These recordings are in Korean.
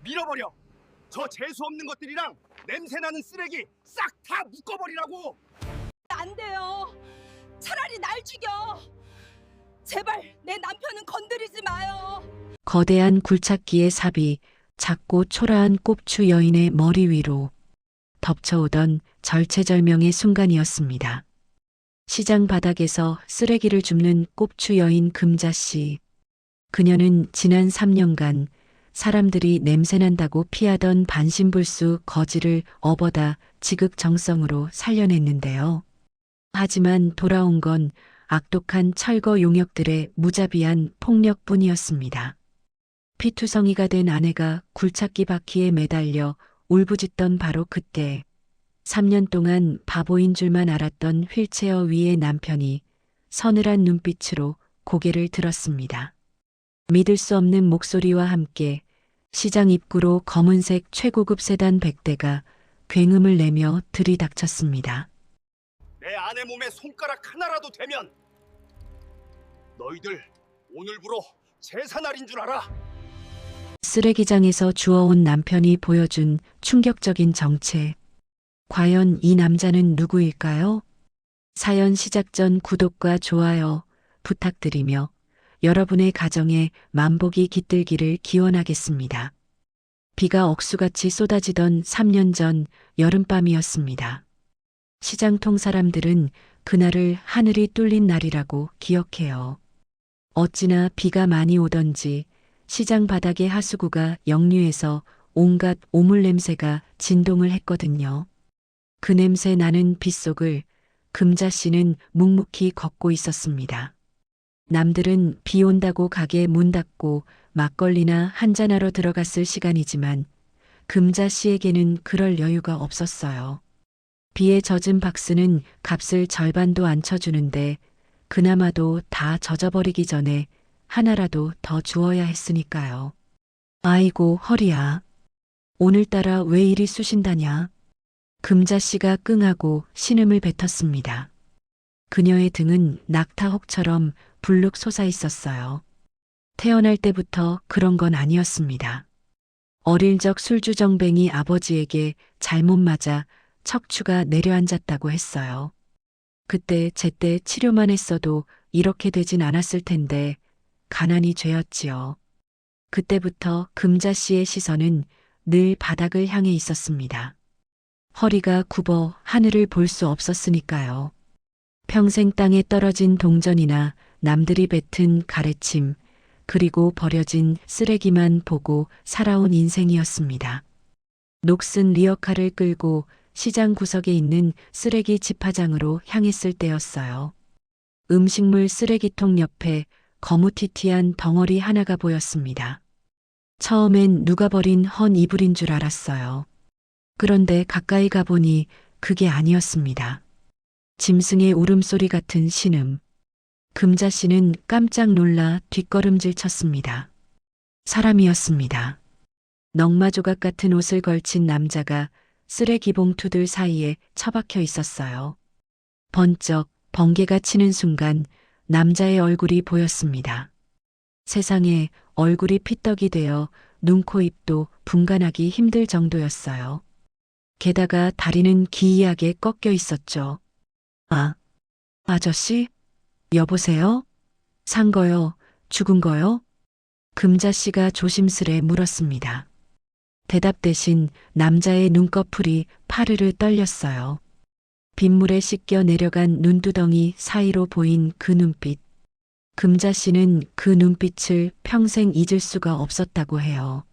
밀어버려. 저 재수 없는 것들이랑 냄새나는 쓰레기 싹 다 묶어버리라고. 안 돼요. 차라리 날 죽여. 제발 내 남편은 건드리지 마요. 거대한 굴착기의 삽이 작고 초라한 꼽추 여인의 머리 위로 덮쳐오던 절체절명의 순간이었습니다. 시장 바닥에서 쓰레기를 줍는 꼽추 여인 금자씨. 그녀는 지난 3년간 사람들이 냄새난다고 피하던 반신불수 거지를 업어다 지극정성으로 살려냈는데요. 하지만 돌아온 건 악독한 철거 용역들의 무자비한 폭력뿐이었습니다. 피투성이가 된 아내가 굴착기 바퀴에 매달려 울부짖던 바로 그때 3년 동안 바보인 줄만 알았던 휠체어 위의 남편이 서늘한 눈빛으로 고개를 들었습니다. 믿을 수 없는 목소리와 함께 시장 입구로 검은색 최고급 세단 100대가 굉음을 내며 들이닥쳤습니다. 내 아내 몸에 손가락 하나라도 대면 너희들 오늘부로 제사날인 줄 알아. 쓰레기장에서 주워온 남편이 보여준 충격적인 정체. 과연 이 남자는 누구일까요? 사연 시작 전 구독과 좋아요 부탁드리며 여러분의 가정에 만복이 깃들기를 기원하겠습니다. 비가 억수같이 쏟아지던 3년 전 여름밤이었습니다. 시장통 사람들은 그날을 하늘이 뚫린 날이라고 기억해요. 어찌나 비가 많이 오던지 시장 바닥의 하수구가 역류해서 온갖 오물 냄새가 진동을 했거든요. 그 냄새 나는 빗속을 금자씨는 묵묵히 걷고 있었습니다. 남들은 비 온다고 가게 문 닫고 막걸리나 한잔하러 들어갔을 시간이지만 금자씨에게는 그럴 여유가 없었어요. 비에 젖은 박스는 값을 절반도 안 쳐주는데 그나마도 다 젖어버리기 전에 하나라도 더 주어야 했으니까요. 아이고 허리야. 오늘따라 왜 이리 쑤신다냐. 금자씨가 끙하고 신음을 뱉었습니다. 그녀의 등은 낙타혹처럼 불룩 솟아 있었어요. 태어날 때부터 그런 건 아니었습니다. 어릴 적 술주정뱅이 아버지에게 잘못 맞아 척추가 내려앉았다고 했어요. 그때 제때 치료만 했어도 이렇게 되진 않았을 텐데 가난이 죄였지요. 그때부터 금자씨의 시선은 늘 바닥을 향해 있었습니다. 허리가 굽어 하늘을 볼 수 없었으니까요. 평생 땅에 떨어진 동전이나 남들이 뱉은 가래침, 그리고 버려진 쓰레기만 보고 살아온 인생이었습니다. 녹슨 리어카를 끌고 시장 구석에 있는 쓰레기 집화장으로 향했을 때였어요. 음식물 쓰레기통 옆에 거무튀튀한 덩어리 하나가 보였습니다. 처음엔 누가 버린 헌 이불인 줄 알았어요. 그런데 가까이 가보니 그게 아니었습니다. 짐승의 울음소리 같은 신음. 금자씨는 깜짝 놀라 뒷걸음질 쳤습니다. 사람이었습니다. 넝마조각 같은 옷을 걸친 남자가 쓰레기 봉투들 사이에 처박혀 있었어요. 번쩍 번개가 치는 순간 남자의 얼굴이 보였습니다. 세상에 얼굴이 피떡이 되어 눈, 코, 입도 분간하기 힘들 정도였어요. 게다가 다리는 기이하게 꺾여 있었죠. 아, 아저씨? 여보세요? 산 거요? 죽은 거요? 금자씨가 조심스레 물었습니다. 대답 대신 남자의 눈꺼풀이 파르르 떨렸어요. 빗물에 씻겨 내려간 눈두덩이 사이로 보인 그 눈빛. 금자씨는 그 눈빛을 평생 잊을 수가 없었다고 해요.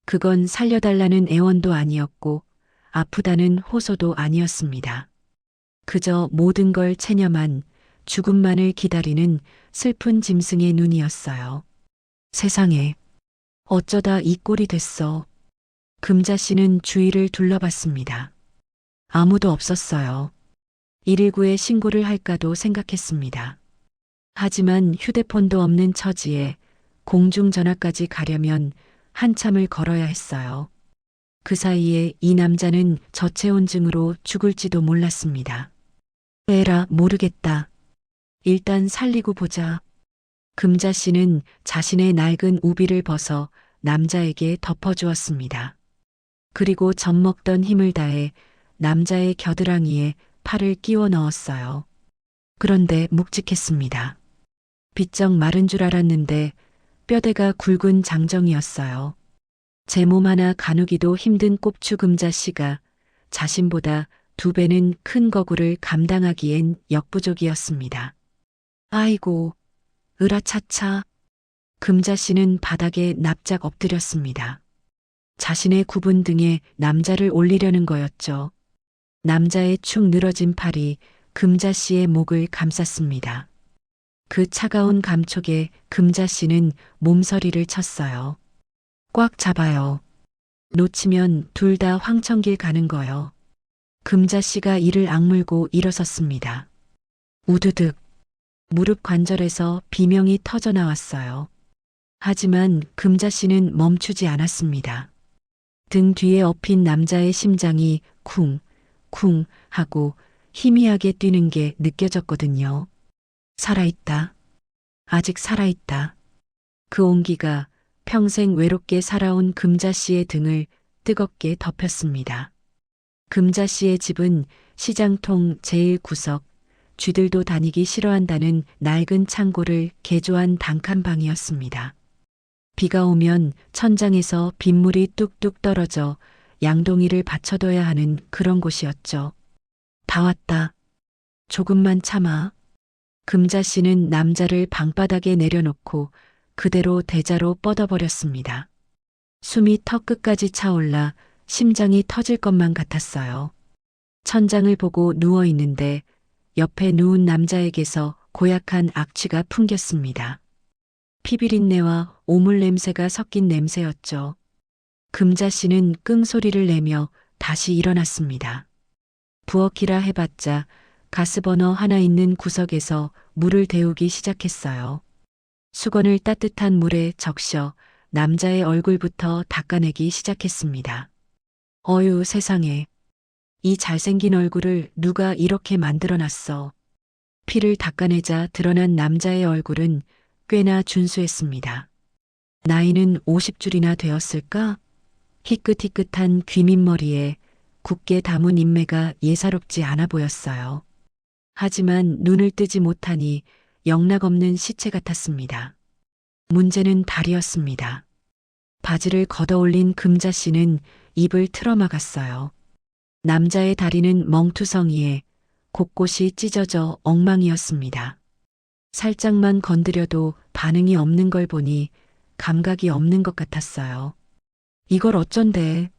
그건 살려달라는 애원도 아니었고 아프다는 호소도 아니었습니다. 그저 모든 걸 체념한 죽음만을 기다리는 슬픈 짐승의 눈이었어요. 세상에, 어쩌다 이 꼴이 됐어. 금자씨는 주위를 둘러봤습니다. 아무도 없었어요. 119에 신고를 할까도 생각했습니다. 하지만 휴대폰도 없는 처지에 공중전화까지 가려면 한참을 걸어야 했어요. 그 사이에 이 남자는 저체온증으로 죽을지도 몰랐습니다. 에라, 모르겠다. 일단 살리고 보자. 금자씨는 자신의 낡은 우비를 벗어 남자에게 덮어주었습니다. 그리고 젖먹던 힘을 다해 남자의 겨드랑이에 팔을 끼워 넣었어요. 그런데 묵직했습니다. 비쩍 마른 줄 알았는데 뼈대가 굵은 장정이었어요. 제 몸 하나 가누기도 힘든 꼽추 금자 씨가 자신보다 2배는 큰 거구를 감당하기엔 역부족이었습니다. 아이고, 으라차차. 금자 씨는 바닥에 납작 엎드렸습니다. 자신의 굽은 등에 남자를 올리려는 거였죠. 남자의 축 늘어진 팔이 금자 씨의 목을 감쌌습니다. 그 차가운 감촉에 금자 씨는 몸서리를 쳤어요. 꽉 잡아요. 놓치면 둘 다 황천길 가는 거요. 금자 씨가 이를 악물고 일어섰습니다. 우드득. 무릎 관절에서 비명이 터져 나왔어요. 하지만 금자 씨는 멈추지 않았습니다. 등 뒤에 엎인 남자의 심장이 쿵, 쿵 하고 희미하게 뛰는 게 느껴졌거든요. 살아있다. 아직 살아있다. 그 온기가 평생 외롭게 살아온 금자 씨의 등을 뜨겁게 덮였습니다. 금자 씨의 집은 시장통 제일 구석, 쥐들도 다니기 싫어한다는 낡은 창고를 개조한 단칸방이었습니다. 비가 오면 천장에서 빗물이 뚝뚝 떨어져 양동이를 받쳐둬야 하는 그런 곳이었죠. 다 왔다. 조금만 참아. 금자 씨는 남자를 방바닥에 내려놓고 그대로 대자로 뻗어버렸습니다. 숨이 턱 끝까지 차올라 심장이 터질 것만 같았어요. 천장을 보고 누워 있는데 옆에 누운 남자에게서 고약한 악취가 풍겼습니다. 피비린내와 오물 냄새가 섞인 냄새였죠. 금자 씨는 끙소리를 내며 다시 일어났습니다. 부엌이라 해봤자 가스버너 하나 있는 구석에서 물을 데우기 시작했어요. 수건을 따뜻한 물에 적셔 남자의 얼굴부터 닦아내기 시작했습니다. 어휴 세상에. 이 잘생긴 얼굴을 누가 이렇게 만들어놨어. 피를 닦아내자 드러난 남자의 얼굴은 꽤나 준수했습니다. 나이는 50줄이나 되었을까? 희끗희끗한 귀밑머리에 굳게 담은 인매가 예사롭지 않아 보였어요. 하지만 눈을 뜨지 못하니 영락없는 시체 같았습니다. 문제는 다리였습니다. 바지를 걷어올린 금자 씨는 입을 틀어막았어요. 남자의 다리는 멍투성이에 곳곳이 찢어져 엉망이었습니다. 살짝만 건드려도 반응이 없는 걸 보니 감각이 없는 것 같았어요. 이걸 어쩐대.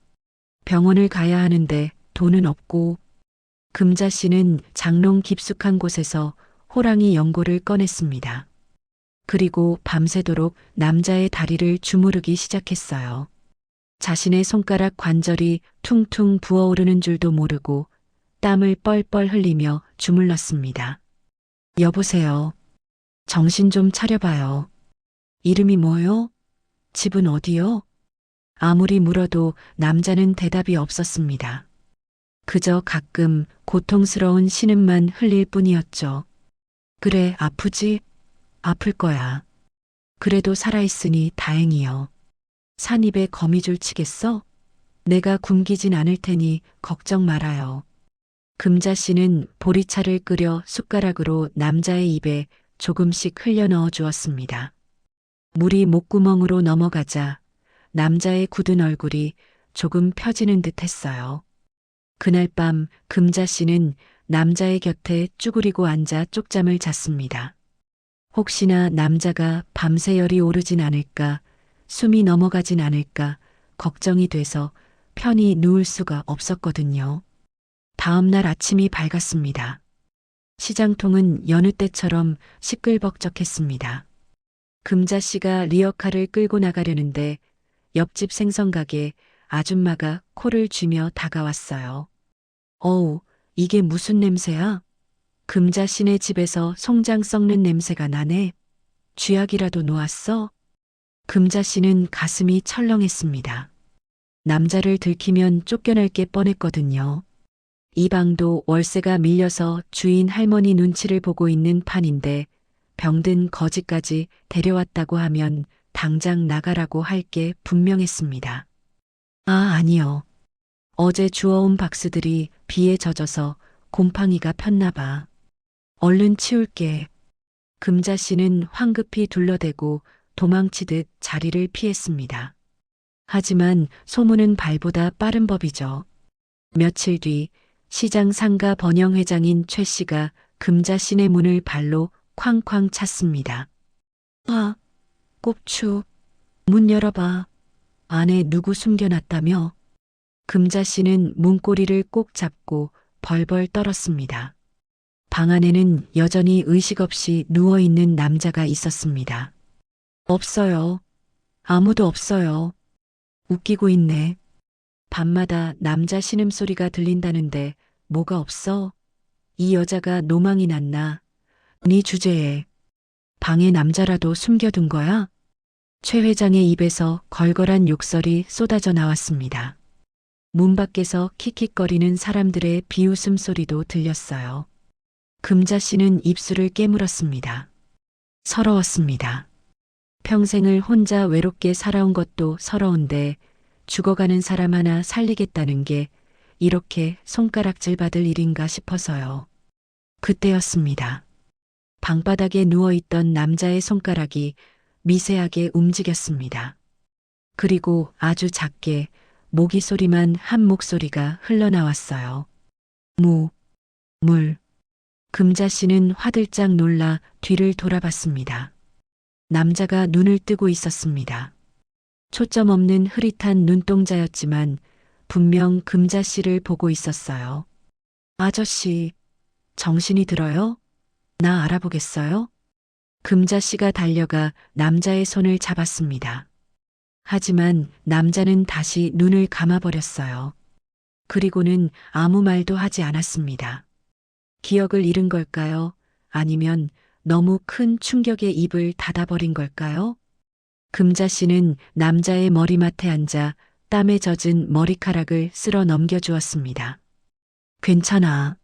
병원을 가야 하는데 돈은 없고. 금자 씨는 장롱 깊숙한 곳에서 호랑이 연고를 꺼냈습니다. 그리고 밤새도록 남자의 다리를 주무르기 시작했어요. 자신의 손가락 관절이 퉁퉁 부어오르는 줄도 모르고 땀을 뻘뻘 흘리며 주물렀습니다. 여보세요. 정신 좀 차려봐요. 이름이 뭐요? 집은 어디요? 아무리 물어도 남자는 대답이 없었습니다. 그저 가끔 고통스러운 신음만 흘릴 뿐이었죠. 그래, 아프지? 아플 거야. 그래도 살아있으니 다행이요. 산입에 거미줄 치겠어? 내가 굶기진 않을 테니 걱정 말아요. 금자 씨는 보리차를 끓여 숟가락으로 남자의 입에 조금씩 흘려 넣어 주었습니다. 물이 목구멍으로 넘어가자 남자의 굳은 얼굴이 조금 펴지는 듯 했어요. 그날 밤 금자 씨는 남자의 곁에 쭈그리고 앉아 쪽잠을 잤습니다. 혹시나 남자가 밤새 열이 오르진 않을까, 숨이 넘어가진 않을까 걱정이 돼서 편히 누울 수가 없었거든요. 다음 날 아침이 밝았습니다. 시장통은 여느 때처럼 시끌벅적했습니다. 금자 씨가 리어카를 끌고 나가려는데 옆집 생선가게 아줌마가 코를 쥐며 다가왔어요. 어우, 이게 무슨 냄새야? 금자 씨네 집에서 송장 썩는 냄새가 나네. 쥐약이라도 놓았어? 금자 씨는 가슴이 철렁했습니다. 남자를 들키면 쫓겨날 게 뻔했거든요. 이 방도 월세가 밀려서 주인 할머니 눈치를 보고 있는 판인데 병든 거지까지 데려왔다고 하면 당장 나가라고 할 게 분명했습니다. 아, 아니요. 어제 주워온 박스들이 비에 젖어서 곰팡이가 폈나 봐. 얼른 치울게. 금자 씨는 황급히 둘러대고 도망치듯 자리를 피했습니다. 하지만 소문은 발보다 빠른 법이죠. 며칠 뒤 시장 상가 번영 회장인 최 씨가 금자 씨네 문을 발로 쾅쾅 찼습니다. 아, 꼽추, 문 열어봐. 안에 누구 숨겨놨다며? 금자 씨는 문고리를 꼭 잡고 벌벌 떨었습니다. 방 안에는 여전히 의식 없이 누워있는 남자가 있었습니다. 없어요. 아무도 없어요. 웃기고 있네. 밤마다 남자 신음소리가 들린다는데 뭐가 없어? 이 여자가 노망이 났나? 네 주제에 방에 남자라도 숨겨둔 거야? 최 회장의 입에서 걸걸한 욕설이 쏟아져 나왔습니다. 문 밖에서 킥킥거리는 사람들의 비웃음 소리도 들렸어요. 금자 씨는 입술을 깨물었습니다. 서러웠습니다. 평생을 혼자 외롭게 살아온 것도 서러운데 죽어가는 사람 하나 살리겠다는 게 이렇게 손가락질 받을 일인가 싶어서요. 그때였습니다. 방바닥에 누워있던 남자의 손가락이 미세하게 움직였습니다. 그리고 아주 작게 모기 소리만 한 목소리가 흘러나왔어요. 물. 금자 씨는 화들짝 놀라 뒤를 돌아봤습니다. 남자가 눈을 뜨고 있었습니다. 초점 없는 흐릿한 눈동자였지만 분명 금자 씨를 보고 있었어요. 아저씨, 정신이 들어요? 나 알아보겠어요? 금자 씨가 달려가 남자의 손을 잡았습니다. 하지만 남자는 다시 눈을 감아버렸어요. 그리고는 아무 말도 하지 않았습니다. 기억을 잃은 걸까요? 아니면 너무 큰 충격에 입을 닫아버린 걸까요? 금자 씨는 남자의 머리맡에 앉아 땀에 젖은 머리카락을 쓸어 넘겨주었습니다. 괜찮아.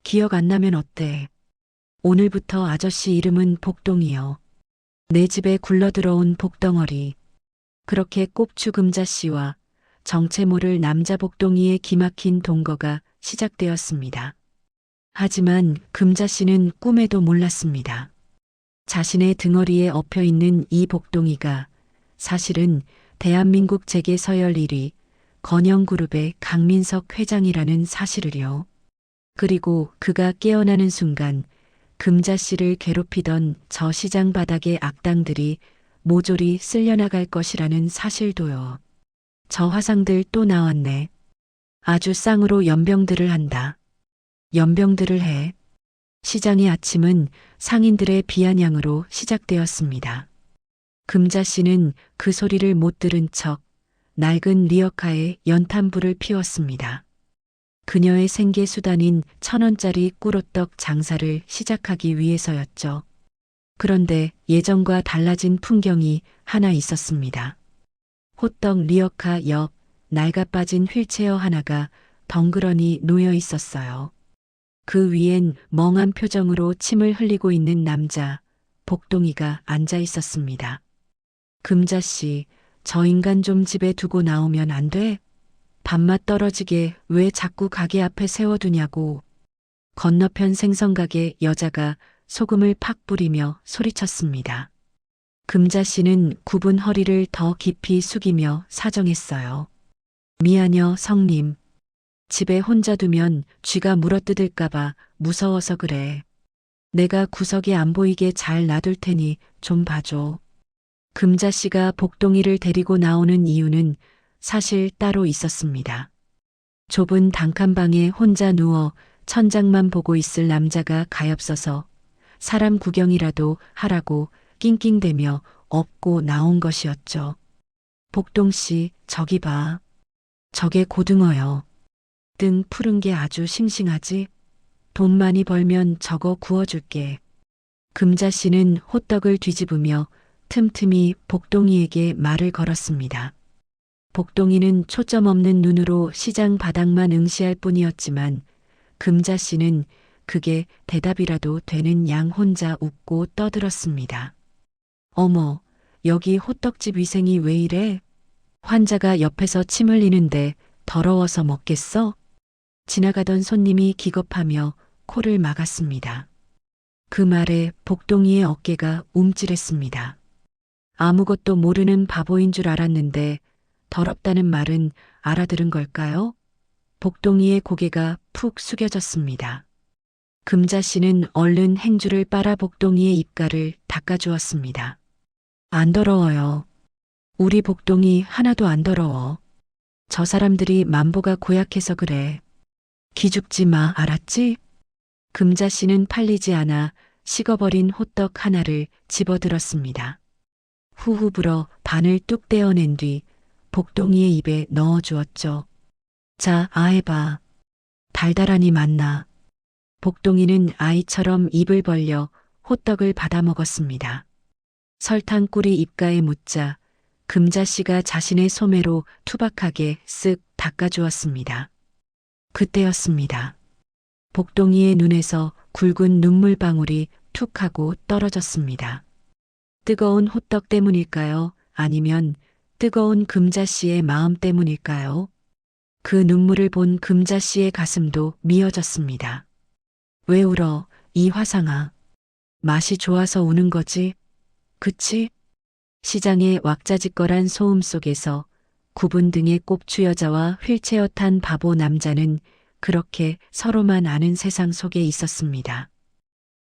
기억 안 나면 어때? 오늘부터 아저씨 이름은 복동이요. 내 집에 굴러들어온 복덩어리. 그렇게 꼽추 금자 씨와 정체 모를 남자 복동이의 기막힌 동거가 시작되었습니다. 하지만 금자 씨는 꿈에도 몰랐습니다. 자신의 등허리에 엎여 있는 이 복동이가 사실은 대한민국 재계 서열 1위 건영그룹의 강민석 회장이라는 사실을요. 그리고 그가 깨어나는 순간 금자 씨를 괴롭히던 저 시장 바닥의 악당들이 모조리 쓸려나갈 것이라는 사실도요. 저 화상들 또 나왔네. 아주 쌍으로 연병들을 한다. 연병들을 해. 시장의 아침은 상인들의 비아냥으로 시작되었습니다. 금자 씨는 그 소리를 못 들은 척 낡은 리어카에 연탄불을 피웠습니다. 그녀의 생계 수단인 1,000원짜리 꿀호떡 장사를 시작하기 위해서였죠. 그런데 예전과 달라진 풍경이 하나 있었습니다. 호떡 리어카 옆 낡아빠진 휠체어 하나가 덩그러니 놓여 있었어요. 그 위엔 멍한 표정으로 침을 흘리고 있는 남자, 복동이가 앉아 있었습니다. 금자 씨, 저 인간 좀 집에 두고 나오면 안 돼? 밥맛 떨어지게 왜 자꾸 가게 앞에 세워두냐고. 건너편 생선가게 여자가 소금을 팍 뿌리며 소리쳤습니다. 금자 씨는 굽은 허리를 더 깊이 숙이며 사정했어요. 미안여 성님. 집에 혼자 두면 쥐가 물어뜯을까봐 무서워서 그래. 내가 구석에 안 보이게 잘 놔둘 테니 좀 봐줘. 금자 씨가 복동이를 데리고 나오는 이유는 사실 따로 있었습니다. 좁은 단칸방에 혼자 누워 천장만 보고 있을 남자가 가엾어서 사람 구경이라도 하라고 낑낑대며 업고 나온 것이었죠. 복동 씨, 저기 봐. 저게 고등어요. 등 푸른 게 아주 싱싱하지? 돈 많이 벌면 저거 구워줄게. 금자 씨는 호떡을 뒤집으며 틈틈이 복동이에게 말을 걸었습니다. 복동이는 초점 없는 눈으로 시장 바닥만 응시할 뿐이었지만 금자 씨는 그게 대답이라도 되는 양 혼자 웃고 떠들었습니다. 어머, 여기 호떡집 위생이 왜 이래? 환자가 옆에서 침 흘리는데 더러워서 먹겠어? 지나가던 손님이 기겁하며 코를 막았습니다. 그 말에 복동이의 어깨가 움찔했습니다. 아무것도 모르는 바보인 줄 알았는데 더럽다는 말은 알아들은 걸까요? 복동이의 고개가 푹 숙여졌습니다. 금자 씨는 얼른 행주를 빨아 복동이의 입가를 닦아주었습니다. 안 더러워요. 우리 복동이 하나도 안 더러워. 저 사람들이 만보가 고약해서 그래. 기죽지 마, 알았지? 금자 씨는 팔리지 않아 식어버린 호떡 하나를 집어들었습니다. 후후 불어 반을 뚝 떼어낸 뒤 복동이의 입에 넣어주었죠. 자, 아해봐. 달달하니 맞나. 복동이는 아이처럼 입을 벌려 호떡을 받아 먹었습니다. 설탕꿀이 입가에 묻자 금자 씨가 자신의 소매로 투박하게 쓱 닦아주었습니다. 그때였습니다. 복동이의 눈에서 굵은 눈물방울이 툭 하고 떨어졌습니다. 뜨거운 호떡 때문일까요? 아니면 뜨거운 금자 씨의 마음 때문일까요? 그 눈물을 본 금자 씨의 가슴도 미어졌습니다. 왜 울어, 이 화상아. 맛이 좋아서 우는 거지? 그치? 시장의 왁자지껄한 소음 속에서 구분 등의 꼽추 여자와 휠체어 탄 바보 남자는 그렇게 서로만 아는 세상 속에 있었습니다.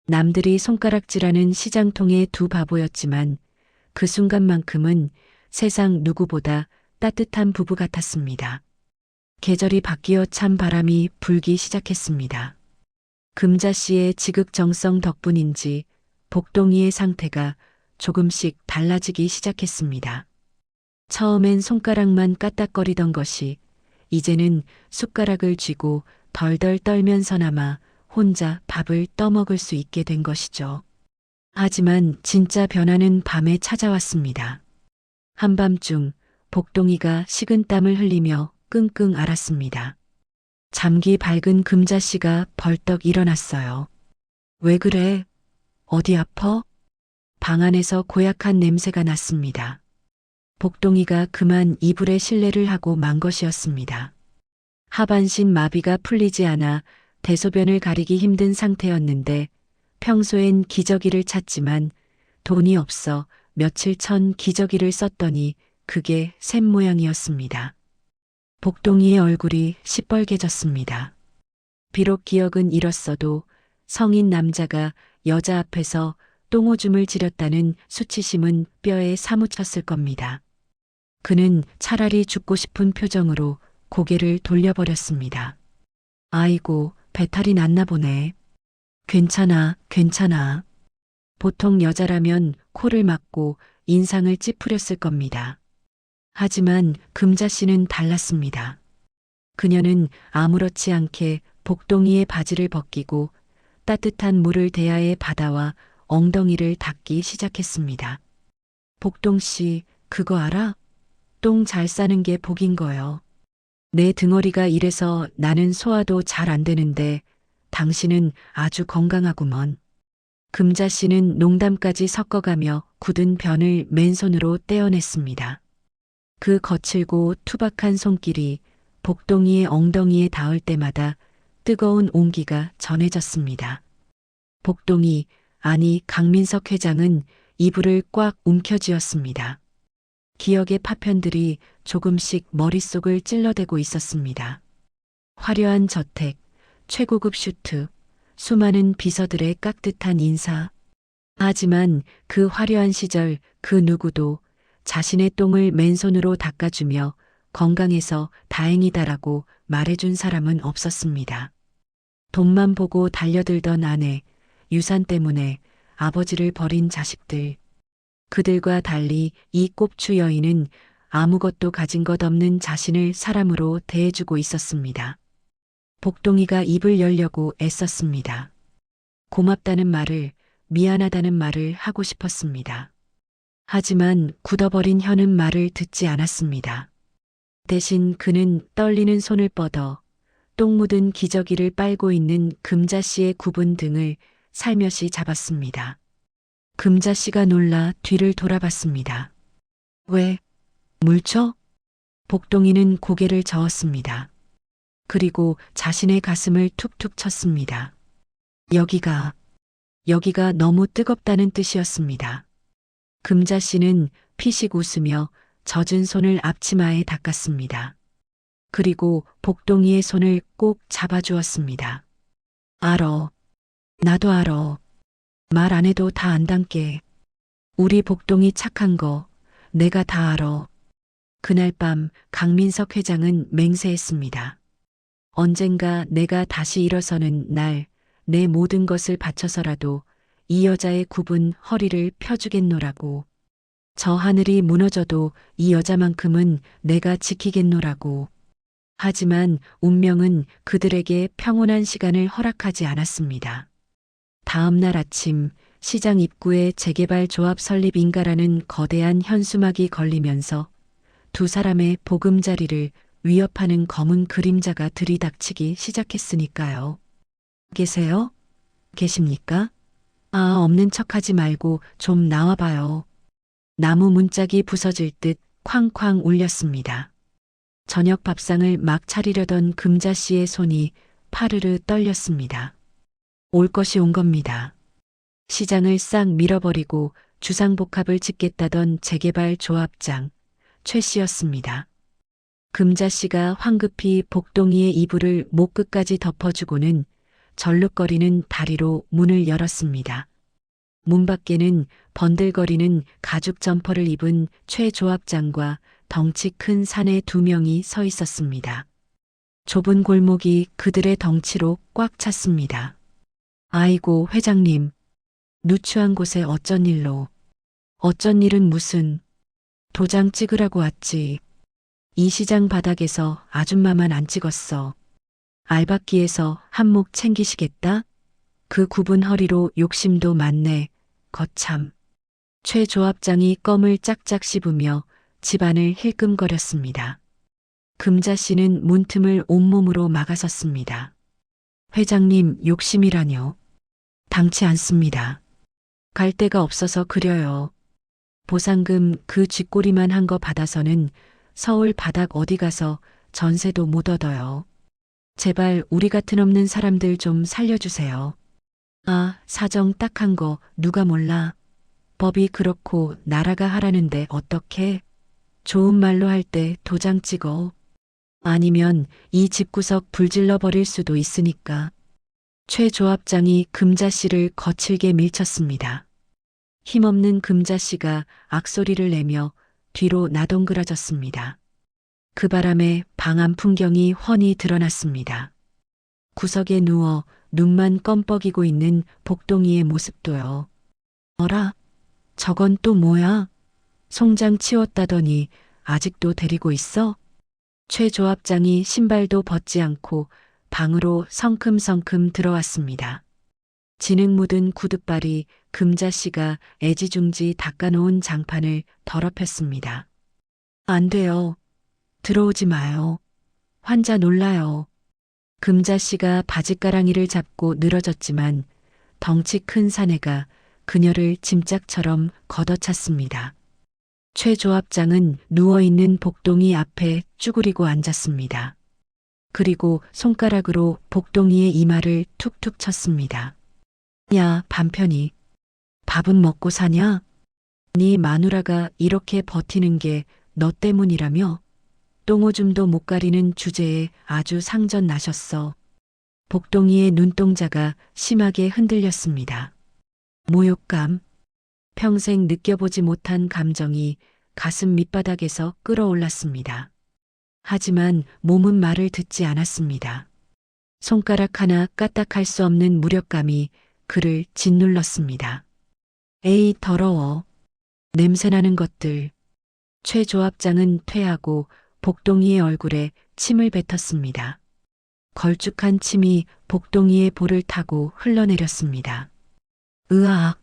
남들이 손가락질하는 시장통의 두 바보였지만 그 순간만큼은 세상 누구보다 따뜻한 부부 같았습니다. 계절이 바뀌어 찬 바람이 불기 시작했습니다. 금자 씨의 지극정성 덕분인지 복동이의 상태가 조금씩 달라지기 시작했습니다. 처음엔 손가락만 까딱거리던 것이 이제는 숟가락을 쥐고 덜덜 떨면서나마 혼자 밥을 떠먹을 수 있게 된 것이죠. 하지만 진짜 변화는 밤에 찾아왔습니다. 한밤중 복동이가 식은땀을 흘리며 끙끙 앓았습니다. 잠기 밝은 금자 씨가 벌떡 일어났어요. 왜 그래? 어디 아파? 방 안에서 고약한 냄새가 났습니다. 복동이가 그만 이불에 실내를 하고 만 것이었습니다. 하반신 마비가 풀리지 않아 대소변을 가리기 힘든 상태였는데 평소엔 기저귀를 찾지만 돈이 없어 며칠 전 기저귀를 썼더니 그게 샘 모양이었습니다. 복동이의 얼굴이 시뻘개졌습니다. 비록 기억은 잃었어도 성인 남자가 여자 앞에서 똥오줌을 지렸다는 수치심은 뼈에 사무쳤을 겁니다. 그는 차라리 죽고 싶은 표정으로 고개를 돌려버렸습니다. 아이고, 배탈이 났나 보네. 괜찮아, 괜찮아. 보통 여자라면 코를 막고 인상을 찌푸렸을 겁니다. 하지만 금자 씨는 달랐습니다. 그녀는 아무렇지 않게 복동이의 바지를 벗기고 따뜻한 물을 대야에 받아와 엉덩이를 닦기 시작했습니다. 복동 씨, 그거 알아? 똥 잘 싸는 게 복인 거요. 내 등허리가 이래서 나는 소화도 잘 안 되는데 당신은 아주 건강하구먼. 금자 씨는 농담까지 섞어가며 굳은 변을 맨손으로 떼어냈습니다. 그 거칠고 투박한 손길이 복동이의 엉덩이에 닿을 때마다 뜨거운 온기가 전해졌습니다. 복동이, 아니 강민석 회장은 이불을 꽉 움켜쥐었습니다. 기억의 파편들이 조금씩 머릿속을 찔러대고 있었습니다. 화려한 저택, 최고급 슈트, 수많은 비서들의 깍듯한 인사. 하지만 그 화려한 시절 그 누구도 자신의 똥을 맨손으로 닦아주며 건강해서 다행이다라고 말해준 사람은 없었습니다. 돈만 보고 달려들던 아내, 유산 때문에 아버지를 버린 자식들. 그들과 달리 이 꼽추 여인은 아무것도 가진 것 없는 자신을 사람으로 대해주고 있었습니다. 복동이가 입을 열려고 애썼습니다. 고맙다는 말을, 미안하다는 말을 하고 싶었습니다. 하지만 굳어버린 혀는 말을 듣지 않았습니다. 대신 그는 떨리는 손을 뻗어 똥 묻은 기저귀를 빨고 있는 금자 씨의 굽은 등을 살며시 잡았습니다. 금자 씨가 놀라 뒤를 돌아봤습니다. 왜? 물쳐? 복동이는 고개를 저었습니다. 그리고 자신의 가슴을 툭툭 쳤습니다. 여기가 너무 뜨겁다는 뜻이었습니다. 금자 씨는 피식 웃으며 젖은 손을 앞치마에 닦았습니다. 그리고 복동이의 손을 꼭 잡아주었습니다. 알어. 나도 알어. 말 안 해도 다 안단께. 우리 복동이 착한 거 내가 다 알어. 그날 밤 강민석 회장은 맹세했습니다. 언젠가 내가 다시 일어서는 날 내 모든 것을 바쳐서라도 이 여자의 굽은 허리를 펴주겠노라고. 저 하늘이 무너져도 이 여자만큼은 내가 지키겠노라고. 하지만 운명은 그들에게 평온한 시간을 허락하지 않았습니다. 다음 날 아침 시장 입구에 재개발 조합 설립 인가라는 거대한 현수막이 걸리면서 두 사람의 보금자리를 위협하는 검은 그림자가 들이닥치기 시작했으니까요. 계세요? 계십니까? 아, 없는 척하지 말고 좀 나와봐요. 나무 문짝이 부서질 듯 쾅쾅 울렸습니다. 저녁 밥상을 막 차리려던 금자 씨의 손이 파르르 떨렸습니다. 올 것이 온 겁니다. 시장을 싹 밀어버리고 주상복합을 짓겠다던 재개발 조합장 최 씨였습니다. 금자 씨가 황급히 복동이의 이불을 목 끝까지 덮어주고는 절룩거리는 다리로 문을 열었습니다. 문 밖에는 번들거리는 가죽 점퍼를 입은 최 조합장과 덩치 큰 사내 두 명이 서 있었습니다. 좁은 골목이 그들의 덩치로 꽉 찼습니다. 아이고, 회장님. 누추한 곳에 어쩐 일로. 어쩐 일은 무슨. 도장 찍으라고 왔지. 이 시장 바닥에서 아줌마만 안 찍었어. 알박기에서 한몫 챙기시겠다? 그 굽은 허리로 욕심도 많네. 거참. 최 조합장이 껌을 짝짝 씹으며 집안을 힐끔거렸습니다. 금자 씨는 문틈을 온몸으로 막아섰습니다. 회장님, 욕심이라뇨. 당치 않습니다. 갈 데가 없어서 그려요. 보상금 그 쥐꼬리만 한 거 받아서는 서울 바닥 어디 가서 전세도 못 얻어요. 제발 우리 같은 없는 사람들 좀 살려주세요. 아, 사정 딱한 거 누가 몰라. 법이 그렇고 나라가 하라는데 어떻게? 좋은 말로 할 때 도장 찍어. 아니면 이 집구석 불질러 버릴 수도 있으니까. 최 조합장이 금자 씨를 거칠게 밀쳤습니다. 힘없는 금자 씨가 악소리를 내며 뒤로 나동그라졌습니다. 그 바람에 방안 풍경이 훤히 드러났습니다. 구석에 누워 눈만 껌뻑이고 있는 복동이의 모습도요. 어라? 저건 또 뭐야? 송장 치웠다더니 아직도 데리고 있어? 최 조합장이 신발도 벗지 않고 방으로 성큼성큼 들어왔습니다. 진흙 묻은 구둣발이 금자 씨가 애지중지 닦아놓은 장판을 더럽혔습니다. 안 돼요. 들어오지 마요. 환자 놀라요. 금자 씨가 바짓가랑이를 잡고 늘어졌지만 덩치 큰 사내가 그녀를 짐짝처럼 걷어찼습니다. 최 조합장은 누워있는 복동이 앞에 쭈그리고 앉았습니다. 그리고 손가락으로 복동이의 이마를 툭툭 쳤습니다. 야, 반편이. 밥은 먹고 사냐? 네 마누라가 이렇게 버티는 게 너 때문이라며? 똥오줌도 못 가리는 주제에 아주 상전 나셨어. 복동이의 눈동자가 심하게 흔들렸습니다. 모욕감. 평생 느껴보지 못한 감정이 가슴 밑바닥에서 끌어올랐습니다. 하지만 몸은 말을 듣지 않았습니다. 손가락 하나 까딱할 수 없는 무력감이 그를 짓눌렀습니다. 에이, 더러워. 냄새나는 것들. 최 조합장은 퇴하고 복동이의 얼굴에 침을 뱉었습니다. 걸쭉한 침이 복동이의 볼을 타고 흘러내렸습니다. 으악.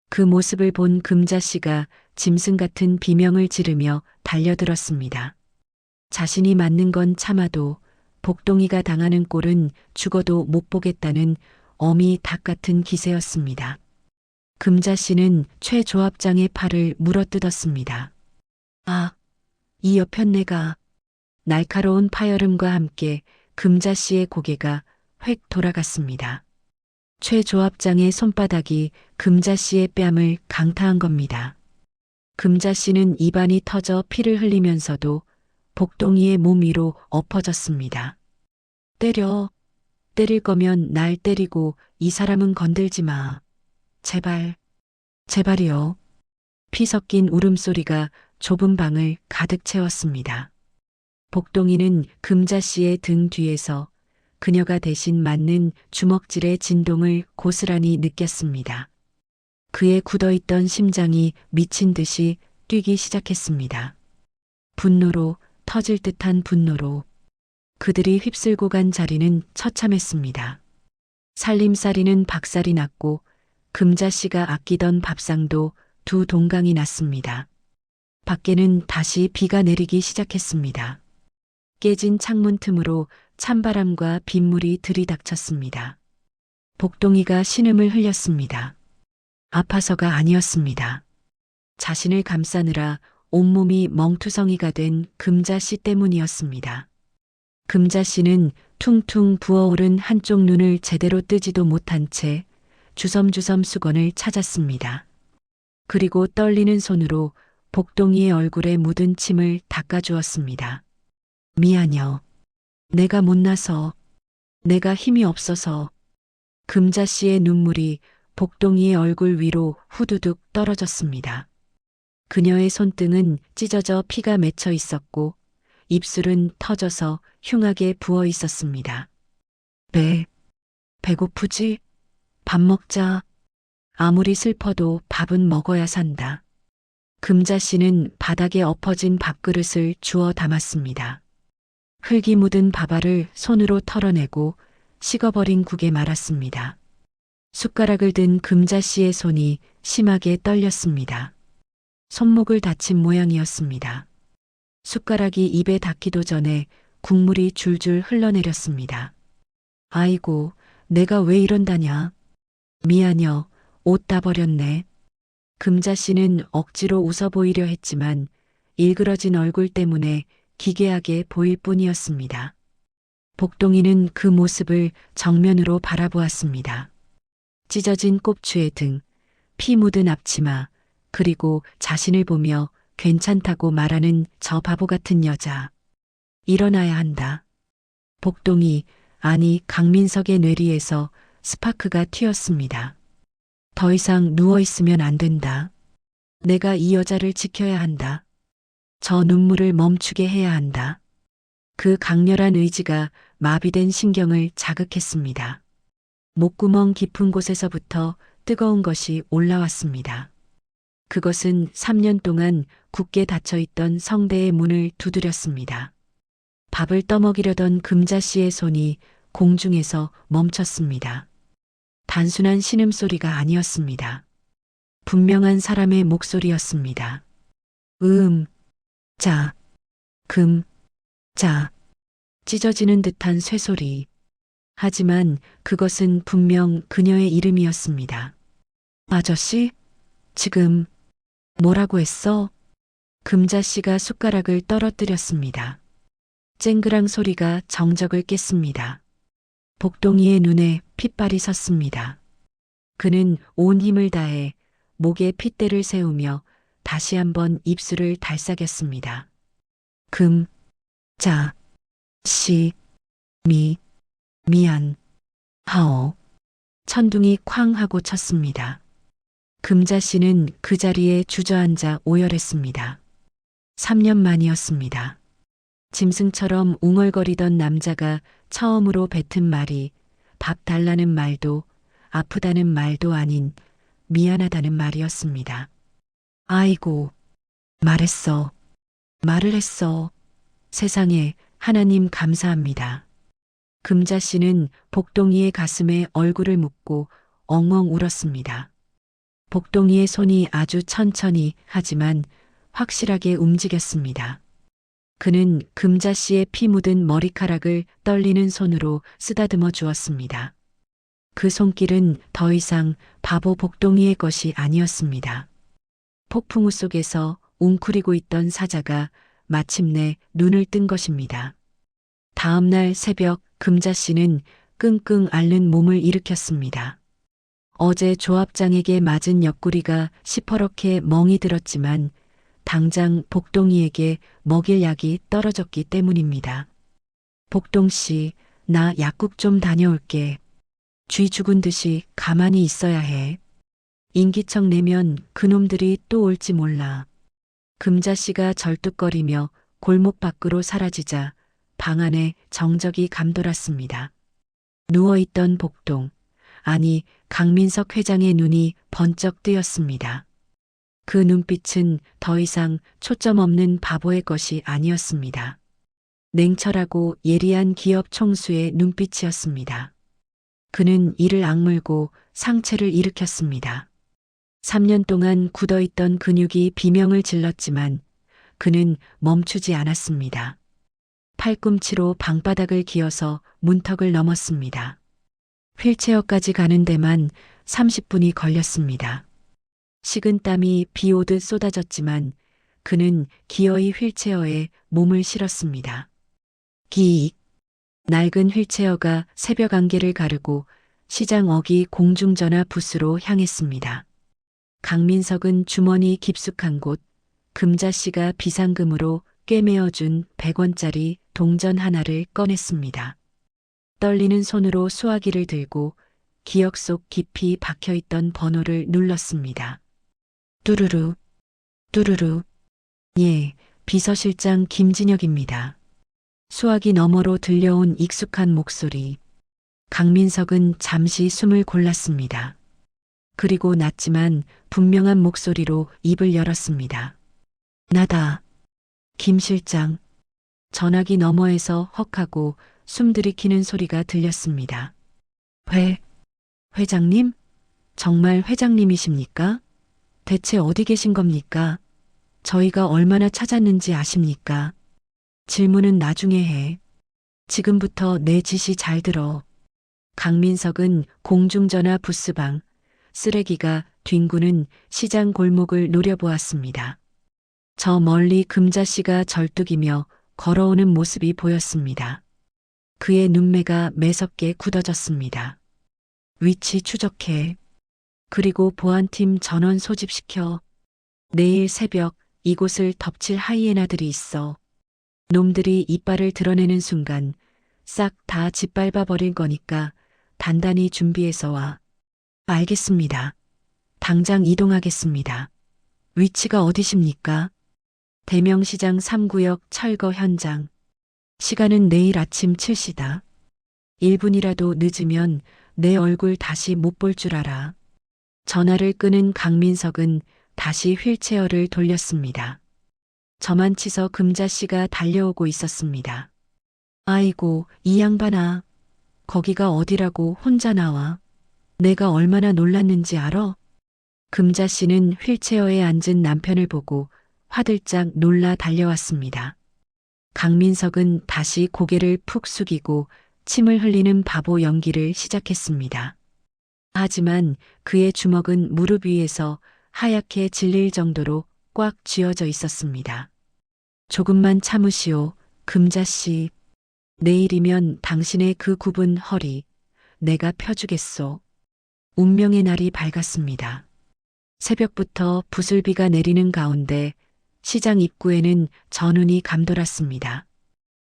그 모습을 본 금자 씨가 짐승 같은 비명을 지르며 달려들었습니다. 자신이 맞는 건 참아도 복동이가 당하는 꼴은 죽어도 못 보겠다는 어미 닭 같은 기세였습니다. 금자 씨는 최 조합장의 팔을 물어뜯었습니다. 아, 이 여편네가 날카로운 파열음과 함께 금자 씨의 고개가 획 돌아갔습니다. 최 조합장의 손바닥이 금자 씨의 뺨을 강타한 겁니다. 금자 씨는 입안이 터져 피를 흘리면서도 복동이의 몸 위로 엎어졌습니다. 때려. 때릴 거면 날 때리고 이 사람은 건들지 마. 제발. 제발이요. 피 섞인 울음소리가 좁은 방을 가득 채웠습니다. 복동이는 금자 씨의 등 뒤에서 그녀가 대신 맞는 주먹질의 진동을 고스란히 느꼈습니다. 그의 굳어있던 심장이 미친 듯이 뛰기 시작했습니다. 분노로, 터질 듯한 분노로. 그들이 휩쓸고 간 자리는 처참했습니다. 살림살이는 박살이 났고 금자 씨가 아끼던 밥상도 두 동강이 났습니다. 밖에는 다시 비가 내리기 시작했습니다. 깨진 창문 틈으로 찬바람과 빗물이 들이닥쳤습니다. 복동이가 신음을 흘렸습니다. 아파서가 아니었습니다. 자신을 감싸느라 온몸이 멍투성이가 된 금자 씨 때문이었습니다. 금자 씨는 퉁퉁 부어오른 한쪽 눈을 제대로 뜨지도 못한 채 주섬주섬 수건을 찾았습니다. 그리고 떨리는 손으로 복동이의 얼굴에 묻은 침을 닦아주었습니다. 미안여. 내가 못나서, 내가 힘이 없어서. 금자 씨의 눈물이 복동이의 얼굴 위로 후두둑 떨어졌습니다. 그녀의 손등은 찢어져 피가 맺혀 있었고 입술은 터져서 흉하게 부어 있었습니다. 배고프지? 밥 먹자. 아무리 슬퍼도 밥은 먹어야 산다. 금자 씨는 바닥에 엎어진 밥그릇을 주워 담았습니다. 흙이 묻은 밥알을 손으로 털어내고 식어버린 국에 말았습니다. 숟가락을 든 금자 씨의 손이 심하게 떨렸습니다. 손목을 다친 모양이었습니다. 숟가락이 입에 닿기도 전에 국물이 줄줄 흘러내렸습니다. 아이고, 내가 왜 이런다냐. 미안여, 옷 다 버렸네. 금자 씨는 억지로 웃어 보이려 했지만 일그러진 얼굴 때문에 기괴하게 보일 뿐이었습니다. 복동이는 그 모습을 정면으로 바라보았습니다. 찢어진 꼽추의 등, 피 묻은 앞치마, 그리고 자신을 보며 괜찮다고 말하는 저 바보 같은 여자. 일어나야 한다. 복동이, 아니 강민석의 뇌리에서 스파크가 튀었습니다. 더 이상 누워있으면 안 된다. 내가 이 여자를 지켜야 한다. 저 눈물을 멈추게 해야 한다. 그 강렬한 의지가 마비된 신경을 자극했습니다. 목구멍 깊은 곳에서부터 뜨거운 것이 올라왔습니다. 그것은 3년 동안 굳게 닫혀있던 성대의 문을 두드렸습니다. 밥을 떠먹이려던 금자 씨의 손이 공중에서 멈췄습니다. 단순한 신음소리가 아니었습니다. 분명한 사람의 목소리였습니다. 자, 자, 찢어지는 듯한 쇠소리. 하지만 그것은 분명 그녀의 이름이었습니다. 아저씨? 지금 뭐라고 했어? 금자 씨가 숟가락을 떨어뜨렸습니다. 쨍그랑 소리가 정적을 깼습니다. 복동이의 눈에 핏발이 섰습니다. 그는 온 힘을 다해 목에 핏대를 세우며 다시 한번 입술을 달싹였습니다. 자, 씨, 미안, 하오. 천둥이 쾅 하고 쳤습니다. 금자 씨는 그 자리에 주저앉아 오열했습니다. 3년 만이었습니다. 짐승처럼 웅얼거리던 남자가 처음으로 뱉은 말이 밥 달라는 말도 아프다는 말도 아닌 미안하다는 말이었습니다. 아이고, 말을 했어. 세상에 하나님 감사합니다. 금자 씨는 복동이의 가슴에 얼굴을 묻고 엉엉 울었습니다. 복동이의 손이 아주 천천히 하지만 확실하게 움직였습니다. 그는 금자 씨의 피 묻은 머리카락을 떨리는 손으로 쓰다듬어 주었습니다. 그 손길은 더 이상 바보 복동이의 것이 아니었습니다. 폭풍우 속에서 웅크리고 있던 사자가 마침내 눈을 뜬 것입니다. 다음 날 새벽 금자 씨는 끙끙 앓는 몸을 일으켰습니다. 어제 조합장에게 맞은 옆구리가 시퍼렇게 멍이 들었지만 당장 복동이에게 먹일 약이 떨어졌기 때문입니다. 복동 씨, 나 약국 좀 다녀올게. 쥐 죽은 듯이 가만히 있어야 해. 인기척 내면 그놈들이 또 올지 몰라. 금자 씨가 절뚝거리며 골목 밖으로 사라지자 방 안에 정적이 감돌았습니다. 누워있던 복동, 아니 강민석 회장의 눈이 번쩍 뜨였습니다. 그 눈빛은 더 이상 초점 없는 바보의 것이 아니었습니다. 냉철하고 예리한 기업 총수의 눈빛이었습니다. 그는 이를 악물고 상체를 일으켰습니다. 3년 동안 굳어있던 근육이 비명을 질렀지만 그는 멈추지 않았습니다. 팔꿈치로 방바닥을 기어서 문턱을 넘었습니다. 휠체어까지 가는 데만 30분이 걸렸습니다. 식은땀이 비 오듯 쏟아졌지만 그는 기어이 휠체어에 몸을 실었습니다. 기익. 낡은 휠체어가 새벽 안개를 가르고 시장 어기 공중전화 부스로 향했습니다. 강민석은 주머니 깊숙한 곳 금자 씨가 비상금으로 꿰매어준 100원짜리 동전 하나를 꺼냈습니다. 떨리는 손으로 수화기를 들고 기억 속 깊이 박혀있던 번호를 눌렀습니다. 뚜루루, 뚜루루. 예, 비서실장 김진혁입니다. 수화기 너머로 들려온 익숙한 목소리. 강민석은 잠시 숨을 골랐습니다. 그리고 낮지만 분명한 목소리로 입을 열었습니다. 나다. 김 실장. 전화기 너머에서 헉하고 숨 들이키는 소리가 들렸습니다. 회장님? 정말 회장님이십니까? 대체 어디 계신 겁니까? 저희가 얼마나 찾았는지 아십니까? 질문은 나중에 해. 지금부터 내 지시 잘 들어. 강민석은 공중전화 부스방, 쓰레기가 뒹구는 시장 골목을 노려보았습니다. 저 멀리 금자 씨가 절뚝이며 걸어오는 모습이 보였습니다. 그의 눈매가 매섭게 굳어졌습니다. 위치 추적해. 그리고 보안팀 전원 소집시켜. 내일 새벽 이곳을 덮칠 하이에나들이 있어. 놈들이 이빨을 드러내는 순간 싹 다 짓밟아 버릴 거니까 단단히 준비해서 와. 알겠습니다. 당장 이동하겠습니다. 위치가 어디십니까? 대명시장 3구역 철거 현장. 시간은 내일 아침 7시다. 1분이라도 늦으면 내 얼굴 다시 못 볼 줄 알아. 전화를 끄는 강민석은 다시 휠체어를 돌렸습니다. 저만 치서 금자 씨가 달려오고 있었습니다. 아이고, 이 양반아. 거기가 어디라고 혼자 나와. 내가 얼마나 놀랐는지 알아? 금자 씨는 휠체어에 앉은 남편을 보고 화들짝 놀라 달려왔습니다. 강민석은 다시 고개를 푹 숙이고 침을 흘리는 바보 연기를 시작했습니다. 하지만 그의 주먹은 무릎 위에서 하얗게 질릴 정도로 꽉 쥐어져 있었습니다. 조금만 참으시오, 금자 씨. 내일이면 당신의 그 굽은 허리 내가 펴주겠소. 운명의 날이 밝았습니다. 새벽부터 부슬비가 내리는 가운데 시장 입구에는 전운이 감돌았습니다.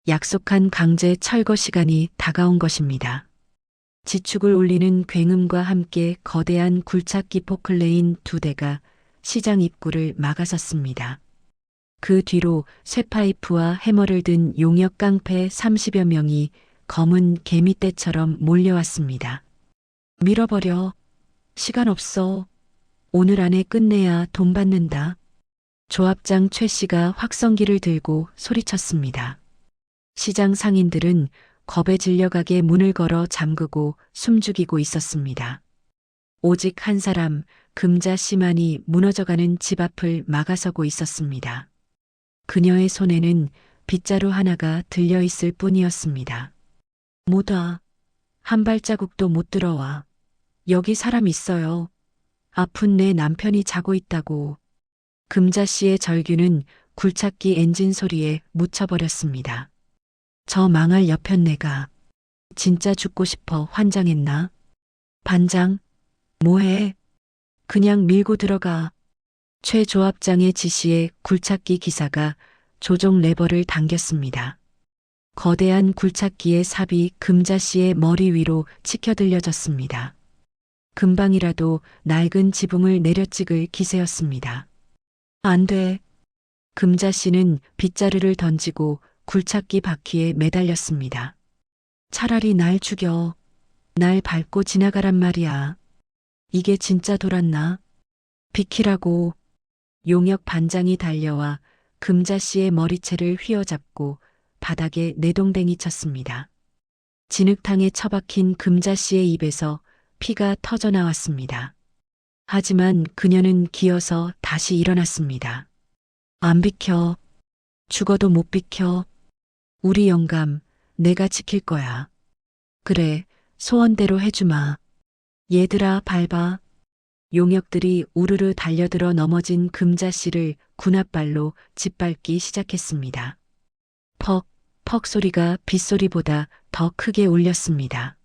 약속한 강제 철거 시간이 다가온 것입니다. 지축을 울리는 굉음과 함께 거대한 굴착기 포클레인 2대가 시장 입구를 막아섰습니다. 그 뒤로 쇠파이프와 해머를 든 용역 깡패 30여 명이 검은 개미떼처럼 몰려왔습니다. 밀어버려. 시간 없어. 오늘 안에 끝내야 돈 받는다. 조합장 최 씨가 확성기를 들고 소리쳤습니다. 시장 상인들은 겁에 질려가게 문을 걸어 잠그고 숨죽이고 있었습니다. 오직 한 사람, 금자 씨만이 무너져가는 집 앞을 막아서고 있었습니다. 그녀의 손에는 빗자루 하나가 들려있을 뿐이었습니다. 못 와. 한 발자국도 못 들어와. 여기 사람 있어요. 아픈 내 남편이 자고 있다고. 금자 씨의 절규는 굴착기 엔진 소리에 묻혀버렸습니다. 저 망할 여편 내가 진짜 죽고 싶어 환장했나? 반장, 뭐해? 그냥 밀고 들어가. 최 조합장의 지시에 굴착기 기사가 조종 레버를 당겼습니다. 거대한 굴착기의 삽이 금자 씨의 머리 위로 치켜들려졌습니다. 금방이라도 낡은 지붕을 내려찍을 기세였습니다. 안 돼. 금자 씨는 빗자루를 던지고 굴착기 바퀴에 매달렸습니다. 차라리 날 죽여. 날 밟고 지나가란 말이야. 이게 진짜 돌았나? 비키라고. 용역 반장이 달려와 금자 씨의 머리채를 휘어잡고 바닥에 내동댕이 쳤습니다. 진흙탕에 처박힌 금자 씨의 입에서 피가 터져 나왔습니다. 하지만 그녀는 기어서 다시 일어났습니다. 안 비켜. 죽어도 못 비켜. 우리 영감, 내가 지킬 거야. 그래, 소원대로 해주마. 얘들아, 밟아. 용역들이 우르르 달려들어 넘어진 금자 씨를 군홧발로 짓밟기 시작했습니다. 퍽, 퍽 소리가 빗소리보다 더 크게 울렸습니다.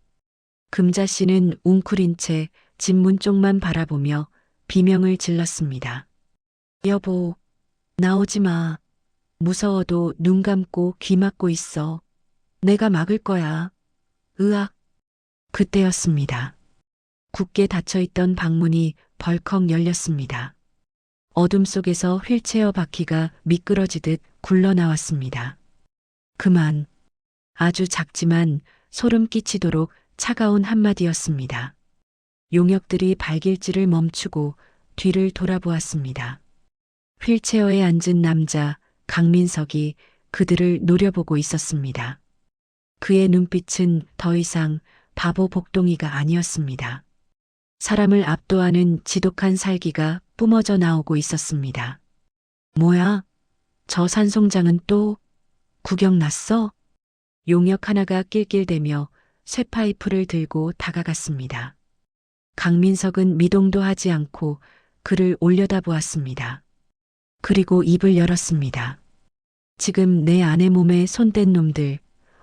금자 씨는 웅크린 채 집 문 쪽만 바라보며 비명을 질렀습니다. 여보, 나오지 마. 무서워도 눈 감고 귀 막고 있어. 내가 막을 거야. 으악. 그때였습니다. 굳게 닫혀있던 방문이 벌컥 열렸습니다. 어둠 속에서 휠체어 바퀴가 미끄러지듯 굴러나왔습니다. 그만. 아주 작지만 소름 끼치도록 차가운 한마디였습니다. 용역들이 발길질을 멈추고 뒤를 돌아보았습니다. 휠체어에 앉은 남자 강민석이 그들을 노려보고 있었습니다. 그의 눈빛은 더 이상 바보 복동이가 아니었습니다. 사람을 압도하는 지독한 살기가 뿜어져 나오고 있었습니다. 뭐야? 저 산송장은 또 구경 났어? 용역 하나가 낄낄대며 쇠파이프를 들고 다가갔습니다. 강민석은 미동도 하지 않고 그를 올려다보았습니다. 그리고 입을 열었습니다. 지금 내 아내 몸에 손댄 놈들,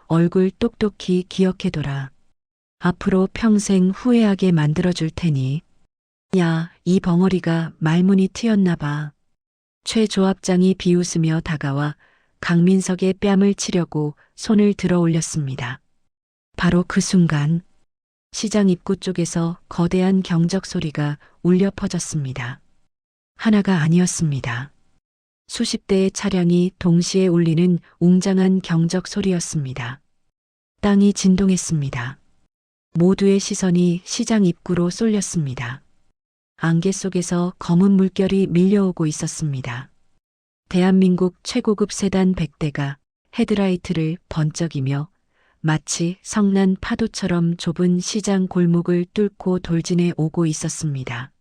얼굴 똑똑히 기억해둬라. 앞으로 평생 후회하게 만들어줄 테니. 야, 이 벙어리가 말문이 트였나 봐. 최 조합장이 비웃으며 다가와 강민석의 뺨을 치려고 손을 들어 올렸습니다. 바로 그 순간 시장 입구 쪽에서 거대한 경적 소리가 울려 퍼졌습니다. 하나가 아니었습니다. 수십 대의 차량이 동시에 울리는 웅장한 경적 소리였습니다. 땅이 진동했습니다. 모두의 시선이 시장 입구로 쏠렸습니다. 안개 속에서 검은 물결이 밀려오고 있었습니다. 대한민국 최고급 세단 100대가 헤드라이트를 번쩍이며 마치 성난 파도처럼 좁은 시장 골목을 뚫고 돌진해 오고 있었습니다.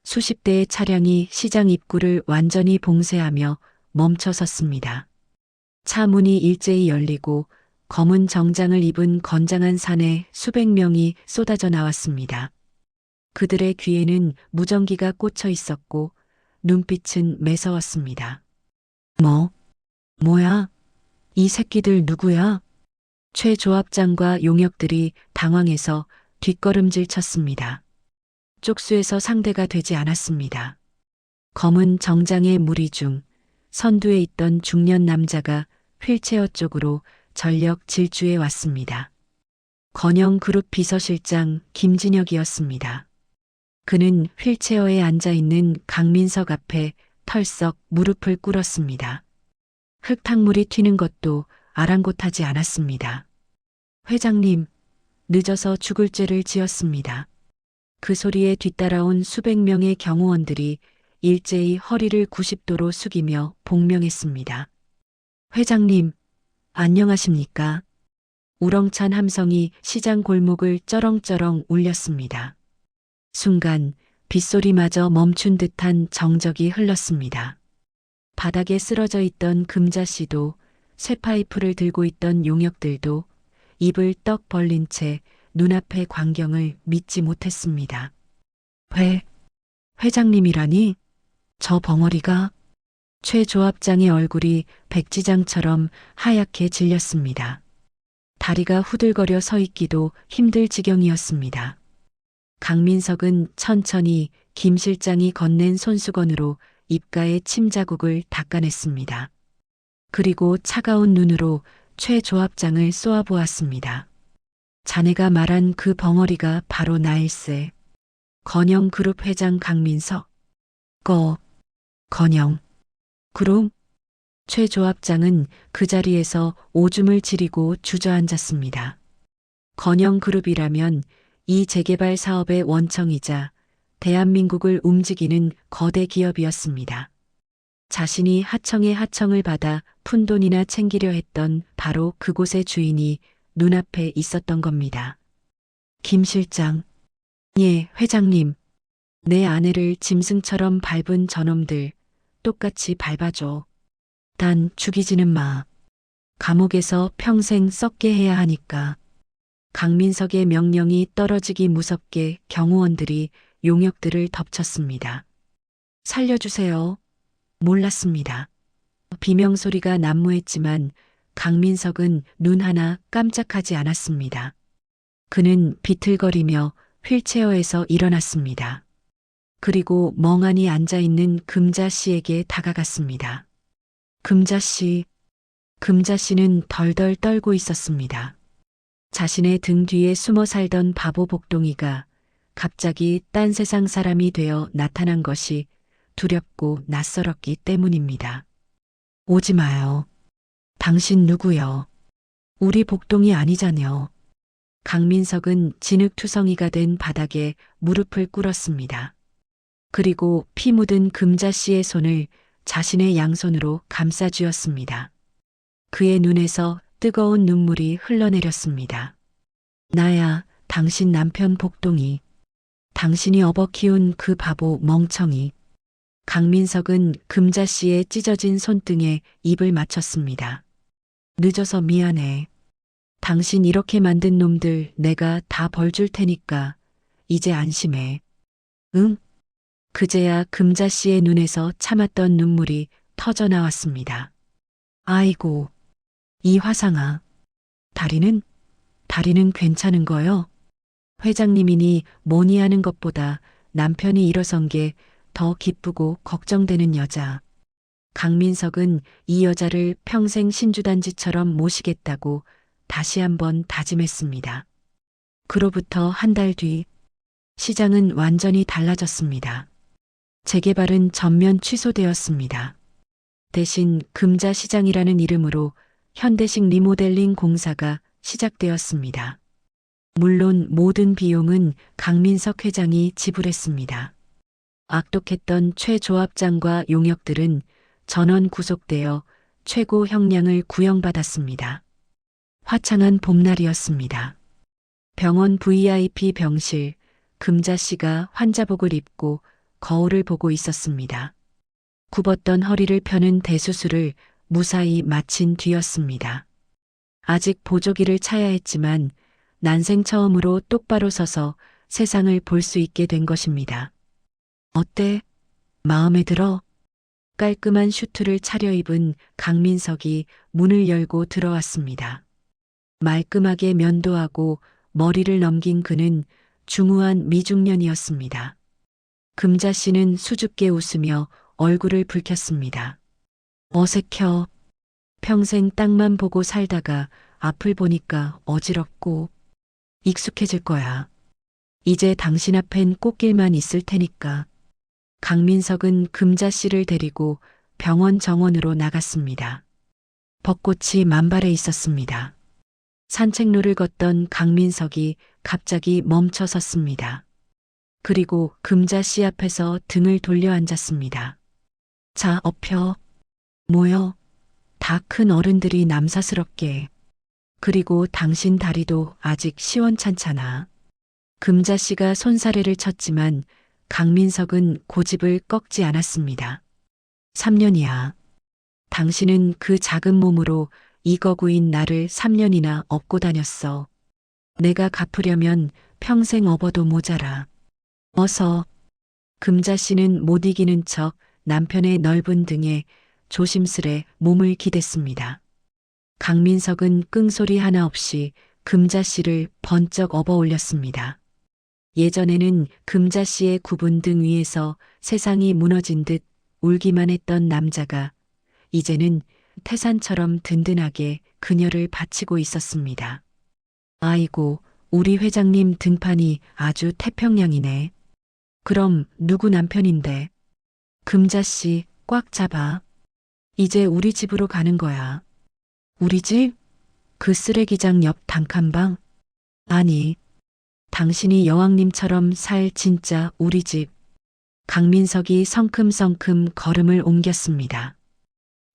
수십 대의 차량이 시장 입구를 완전히 봉쇄하며 멈춰 섰습니다. 차 문이 일제히 열리고 검은 정장을 입은 건장한 산에 수백 명이 쏟아져 나왔습니다. 그들의 귀에는 무전기가 꽂혀 있었고 눈빛은 매서웠습니다. 뭐야? 이 새끼들 누구야? 최 조합장과 용역들이 당황해서 뒷걸음질 쳤습니다. 쪽수에서 상대가 되지 않았습니다. 검은 정장의 무리 중 선두에 있던 중년 남자가 휠체어 쪽으로 전력 질주해 왔습니다. 건영그룹 비서실장 김진혁이었습니다. 그는 휠체어에 앉아있는 강민석 앞에 털썩 무릎을 꿇었습니다. 흙탕물이 튀는 것도 아랑곳하지 않았습니다. 회장님, 늦어서 죽을 죄를 지었습니다. 그 소리에 뒤따라온 수백 명의 경호원들이 일제히 허리를 90도로 숙이며 복명했습니다. 회장님, 안녕하십니까? 우렁찬 함성이 시장 골목을 쩌렁쩌렁 울렸습니다. 순간 빗소리마저 멈춘 듯한 정적이 흘렀습니다. 바닥에 쓰러져 있던 금자 씨도 쇠파이프를 들고 있던 용역들도 입을 떡 벌린 채 눈앞의 광경을 믿지 못했습니다. 회장님이라니? 저 벙어리가? 최 조합장의 얼굴이 백지장처럼 하얗게 질렸습니다. 다리가 후들거려 서 있기도 힘들 지경이었습니다. 강민석은 천천히 김 실장이 건넨 손수건으로 입가에 침 자국을 닦아냈습니다. 그리고 차가운 눈으로 최 조합장을 쏘아보았습니다. 자네가 말한 그 벙어리가 바로 나일세. 건영그룹 회장 강민석. 건영. 그룹? 최 조합장은 그 자리에서 오줌을 지리고 주저앉았습니다. 건영그룹이라면 이 재개발 사업의 원청이자 대한민국을 움직이는 거대 기업이었습니다. 자신이 하청의 하청을 받아 푼돈이나 챙기려 했던 바로 그곳의 주인이 눈앞에 있었던 겁니다. 김 실장. 예, 회장님. 내 아내를 짐승처럼 밟은 저놈들 똑같이 밟아줘. 단 죽이지는 마. 감옥에서 평생 썩게 해야 하니까. 강민석의 명령이 떨어지기 무섭게 경호원들이 용역들을 덮쳤습니다. 살려주세요. 몰랐습니다. 비명소리가 난무했지만 강민석은 눈 하나 깜짝하지 않았습니다. 그는 비틀거리며 휠체어에서 일어났습니다. 그리고 멍하니 앉아있는 금자 씨에게 다가갔습니다. 금자 씨. 금자 씨는 덜덜 떨고 있었습니다. 자신의 등 뒤에 숨어 살던 바보 복동이가 갑자기 딴 세상 사람이 되어 나타난 것이 두렵고 낯설었기 때문입니다. 오지 마요. 당신 누구요? 우리 복동이 아니잖여. 강민석은 진흙투성이가 된 바닥에 무릎을 꿇었습니다. 그리고 피 묻은 금자 씨의 손을 자신의 양손으로 감싸쥐었습니다. 그의 눈에서 뜨거운 눈물이 흘러내렸습니다. 나야, 당신 남편 복동이. 당신이 업어 키운 그 바보 멍청이. 강민석은 금자 씨의 찢어진 손등에 입을 맞췄습니다. 늦어서 미안해. 당신 이렇게 만든 놈들 내가 다 벌줄 테니까 이제 안심해. 응? 그제야 금자 씨의 눈에서 참았던 눈물이 터져 나왔습니다. 아이고, 이 화상아. 다리는 괜찮은 거요? 회장님이니 뭐니 하는 것보다 남편이 일어선 게 더 기쁘고 걱정되는 여자. 강민석은 이 여자를 평생 신주단지처럼 모시겠다고 다시 한번 다짐했습니다. 그로부터 한 달 뒤, 시장은 완전히 달라졌습니다. 재개발은 전면 취소되었습니다. 대신 금자시장이라는 이름으로 현대식 리모델링 공사가 시작되었습니다. 물론 모든 비용은 강민석 회장이 지불했습니다. 악독했던 최 조합장과 용역들은 전원 구속되어 최고 형량을 구형받았습니다. 화창한 봄날이었습니다. 병원 VIP 병실, 금자 씨가 환자복을 입고 거울을 보고 있었습니다. 굽었던 허리를 펴는 대수술을 무사히 마친 뒤였습니다. 아직 보조기를 차야 했지만 난생 처음으로 똑바로 서서 세상을 볼 수 있게 된 것입니다. 어때? 마음에 들어? 깔끔한 슈트를 차려입은 강민석이 문을 열고 들어왔습니다. 말끔하게 면도하고 머리를 넘긴 그는 중후한 미중년이었습니다. 금자 씨는 수줍게 웃으며 얼굴을 붉혔습니다. 어색혀. 평생 땅만 보고 살다가 앞을 보니까 어지럽고 익숙해질 거야. 이제 당신 앞엔 꽃길만 있을 테니까. 강민석은 금자 씨를 데리고 병원 정원으로 나갔습니다. 벚꽃이 만발해 있었습니다. 산책로를 걷던 강민석이 갑자기 멈춰 섰습니다. 그리고 금자 씨 앞에서 등을 돌려 앉았습니다. 자, 엎혀. 모여. 다 큰 어른들이 남사스럽게. 그리고 당신 다리도 아직 시원찮잖아. 금자 씨가 손사래를 쳤지만 강민석은 고집을 꺾지 않았습니다. 3년이야. 당신은 그 작은 몸으로 이거구인 나를 3년이나 업고 다녔어. 내가 갚으려면 평생 업어도 모자라. 어서. 금자 씨는 못 이기는 척 남편의 넓은 등에 조심스레 몸을 기댔습니다. 강민석은 끙소리 하나 없이 금자 씨를 번쩍 업어 올렸습니다. 예전에는 금자 씨의 굽은 등 위에서 세상이 무너진 듯 울기만 했던 남자가 이제는 태산처럼 든든하게 그녀를 받치고 있었습니다. 아이고, 우리 회장님 등판이 아주 태평양이네. 그럼 누구 남편인데? 금자 씨 꽉 잡아. 이제 우리 집으로 가는 거야. 우리 집? 그 쓰레기장 옆 단칸방? 아니, 당신이 여왕님처럼 살 진짜 우리 집. 강민석이 성큼성큼 걸음을 옮겼습니다.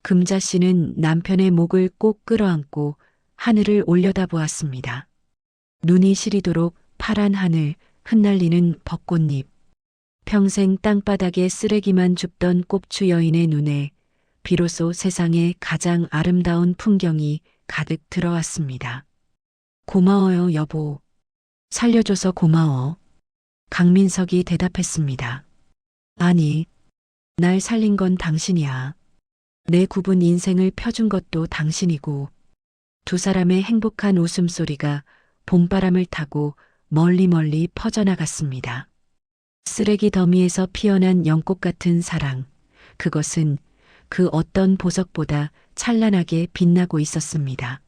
금자 씨는 남편의 목을 꼭 끌어안고 하늘을 올려다보았습니다. 눈이 시리도록 파란 하늘, 흩날리는 벚꽃잎. 평생 땅바닥에 쓰레기만 줍던 꼽추 여인의 눈에 비로소 세상의 가장 아름다운 풍경이 가득 들어왔습니다. 고마워요, 여보. 살려줘서 고마워. 강민석이 대답했습니다. 아니, 날 살린 건 당신이야. 내 굽은 인생을 펴준 것도 당신이고, 두 사람의 행복한 웃음소리가 봄바람을 타고 멀리 멀리 퍼져나갔습니다. 쓰레기 더미에서 피어난 연꽃 같은 사랑, 그것은 그 어떤 보석보다 찬란하게 빛나고 있었습니다.